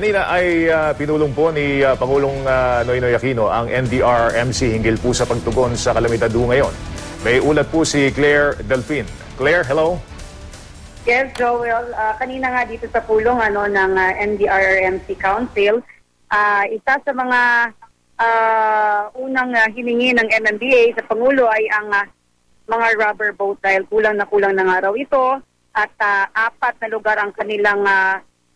Kanina ay pinulong po ni Pangulong Noynoy Aquino ang NDRRMC hinggil po sa pagtugon sa kalamidad ngayon. May ulat po si Claire Delfin. Claire, hello? Yes, Joel. Kanina nga dito sa pulong ng NDRRMC Council, isa sa mga unang hiningi ng MMDA sa Pangulo ay ang mga rubber boat dahil kulang na araw ito at 4 na lugar ang kanilang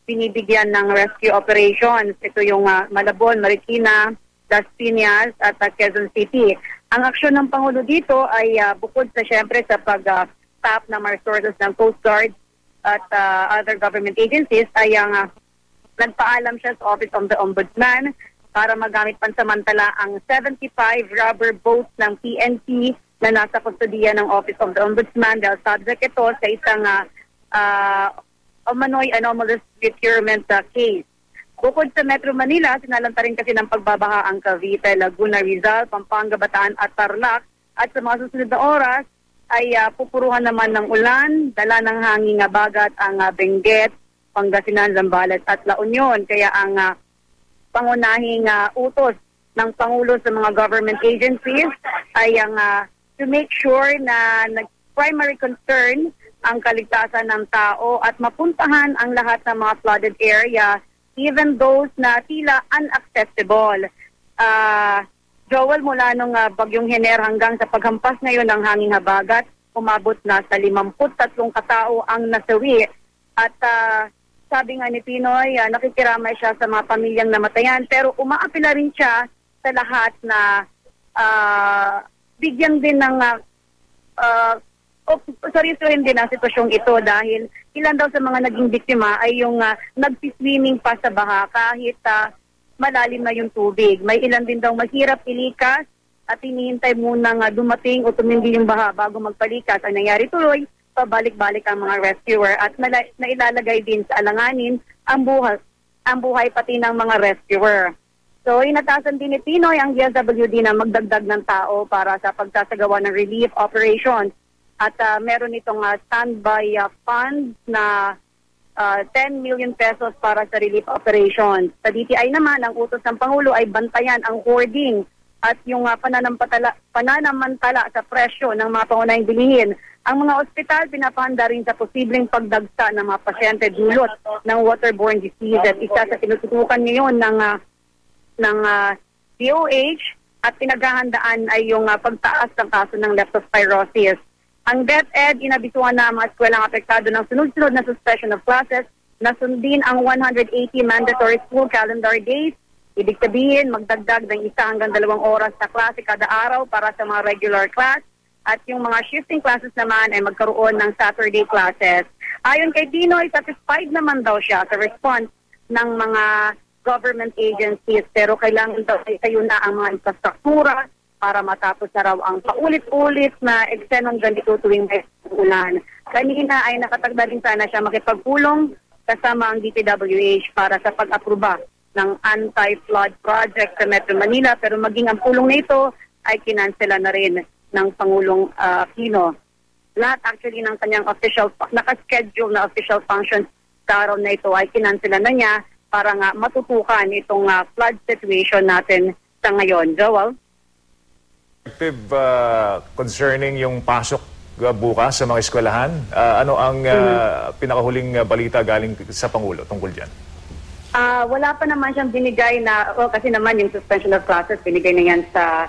binibigyan ng rescue operations. Ito yung Malabon, Marikina, Las Piñas at Quezon City. Ang aksyon ng Pangulo dito ay bukod sa syempre sa pag-stop ng mga resources ng Coast Guard at other government agencies ay nagpaalam siya sa Office of the Ombudsman para magamit pansamantala ang 75 rubber boats ng PNP na nasa kustodiya ng Office of the Ombudsman dahil subject ito sa isang umano'y anomalous procurement case. Bukod sa Metro Manila, sinalanta rin kasi ng pagbabaha ang Cavite, Laguna, Rizal, Pampanga, Bataan at Tarlac. At sa mga susunod na oras ay pupuruhan naman ng ulan, dala ng hanging bagat ang Benguet, Pangasinan, Zambales at La Union. Kaya ang pangunahing utos ng Pangulo sa mga government agencies ay ang to make sure na primary concern ang kaligtasan ng tao at mapuntahan ang lahat ng mga flooded area, even those na tila inaccessible. Joel, mula nung bagyong Hener hanggang sa paghampas ngayon ng hanging habagat, umabot na sa 53 katao ang nasawi. At sabi nga ni Pinoy, nakikiramay siya sa mga pamilyang namatayan, pero umaapila rin siya sa lahat na bigyan din ng seryosohin din ang sitwasyong ito dahil ilan daw sa mga naging biktima ay yung nagsiswimming pa sa baha kahit malalim na yung tubig. May ilan din daw mahirap ilikas at hinihintay munang dumating o tumindi yung baha bago magpalikas. Ang nangyari tuloy, pabalik-balik ang mga rescuer at nailalagay din sa alanganin ang buhay pati ng mga rescuer. So inatasan din ni Pinoy ang DSWD na magdagdag ng tao para sa pagsasagawa ng relief operations. At meron itong standby fund na 10 million pesos para sa relief operations. Sa DTI naman, ang utos ng Pangulo ay bantayan ang hoarding at yung pananamantala sa presyo ng mga pangunahing bilihin. Ang mga ospital, pinapahanda rin sa posibleng pagdagsa ng mga pasyente dulot ng waterborne disease. At isa sa tinututukan ngayon ng DOH at pinaghahandaan ay yung pagtaas ng kaso ng leptospirosis. Ang DepEd, inabisuhan na ang mga eskwelang apektado ng sunod-sunod na suspension of classes na sundin ang 180 mandatory school calendar days. Ibig sabihin, magdagdag ng 1 hanggang 2 oras na klase kada araw para sa mga regular class. At yung mga shifting classes naman ay magkaroon ng Saturday classes. Ayon kay Pinoy, satisfied naman daw siya sa response ng mga government agencies pero kailangan daw ay tayo na ang mga infrastruktura para matapos na raw ang paulit-ulit na eksenong ganito tuwing may ulan. Kanina ay nakatagda din sana siya makipagpulong kasama ang DPWH para sa pag-aproba ng anti-flood project sa Metro Manila pero maging ang pulong na ito ay kinansela na rin ng Pangulong Aquino. Lahat actually ng kanyang nakaschedule na official functions sa araw na ito ay kinansela na niya para nga matutukan itong flood situation natin sa ngayon. Joel? Concerning yung pasok bukas sa mga eskwelahan, ano ang pinakahuling balita galing sa Pangulo tungkol dyan? Wala pa naman siyang binigay na, kasi naman yung suspension of classes, binigay na yan sa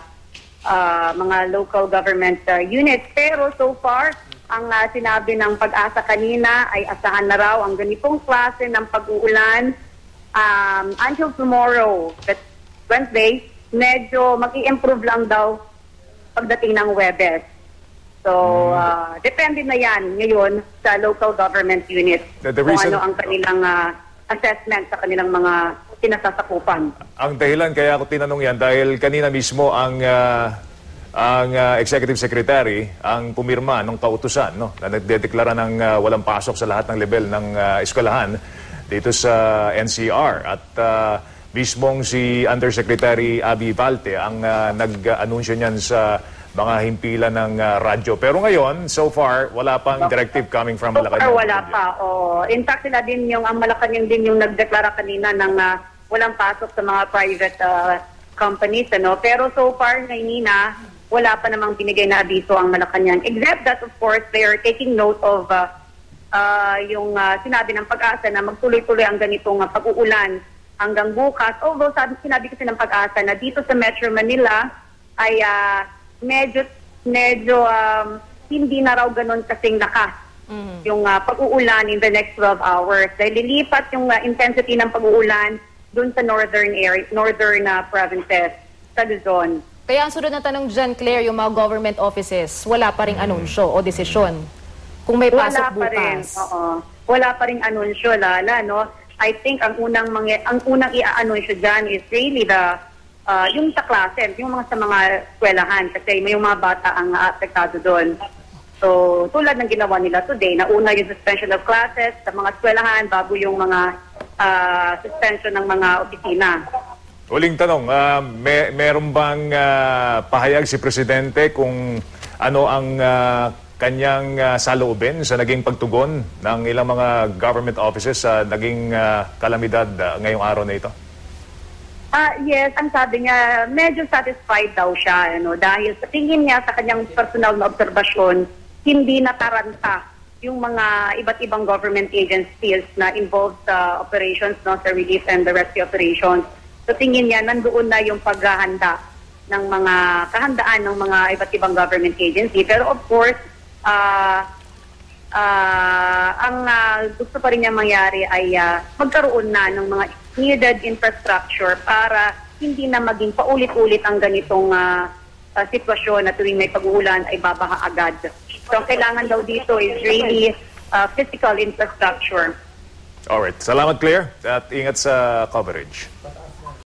mga local government units. Pero so far, ang sinabi ng Pag-asa kanina ay asahan na raw ang ganitong klase ng pag-uulan until tomorrow, that's Wednesday, medyo mag-i-improve lang daw pagdating ng Webes. So, depende na yan ngayon sa local government units kung ano ang kanilang assessment sa kanilang mga kinasasakupan. Ang dahilan kaya ako tinanong yan dahil kanina mismo ang Executive Secretary ang pumirma ng kautusan na nagdedeklara ng walang pasok sa lahat ng level ng eskwelahan dito sa NCR. At mismong si Undersecretary Abby Valte ang nag-anunsyo niyan sa mga himpilan ng radyo. Pero ngayon, so far, wala pang directive coming from Malacanang. Wala pa. In fact, sila din ang Malacanang din yung nagdeklara kanina ng walang pasok sa mga private companies. Pero so far, ngayon wala pa namang binigay na abiso ang Malacanang. Except that, of course, they are taking note of yung sinabi ng Pag-asa na magtuloy-tuloy ang ganitong pag-uulan hanggang bukas. Although sinabi kasi ng Pag-asa na dito sa Metro Manila ay medyo hindi na raw ganun kasing lakas yung pag-uulan in the next 12 hours. Dahil lilipat yung intensity ng pag-uulan dun sa northern provinces sa Luzon. Kaya ang sunod na tanong dyan, Claire, yung mga government offices, wala pa ring anunsyo o desisyon kung may pasok wala pa rin, bukas. Wala pa ring anunsyo, Lala, I think ang unang i-anunsyo dyan is really yung sa klase, yung sa mga eskwelahan kasi may yung mga bata ang apektado doon. So, tulad ng ginawa nila today, nauna yung suspension of classes sa mga eskwelahan bago yung mga suspension ng mga opisina. Uling tanong, meron bang pahayag si Presidente kung ano ang kanyang saloobin sa naging pagtugon ng ilang mga government offices sa naging kalamidad ngayong araw na ito? Yes, ang sabi niya, medyo satisfied daw siya dahil sa tingin niya sa kanyang personal na obserbasyon, hindi nataranta yung mga iba't ibang government agencies na involved sa operations, sa relief and the rescue operations. So tingin niya, nandoon na yung paghahanda ng mga kahandaan ng mga iba't ibang government agency. Pero of course, ang gusto pa rin niya mangyari ay magkaroon na ng mga needed infrastructure para hindi na maging paulit-ulit ang ganitong sitwasyon na tuwing may pag-uulan ay babaha agad. So ang kailangan daw dito is really physical infrastructure. Alright. Salamat, Claire. At ingat sa coverage.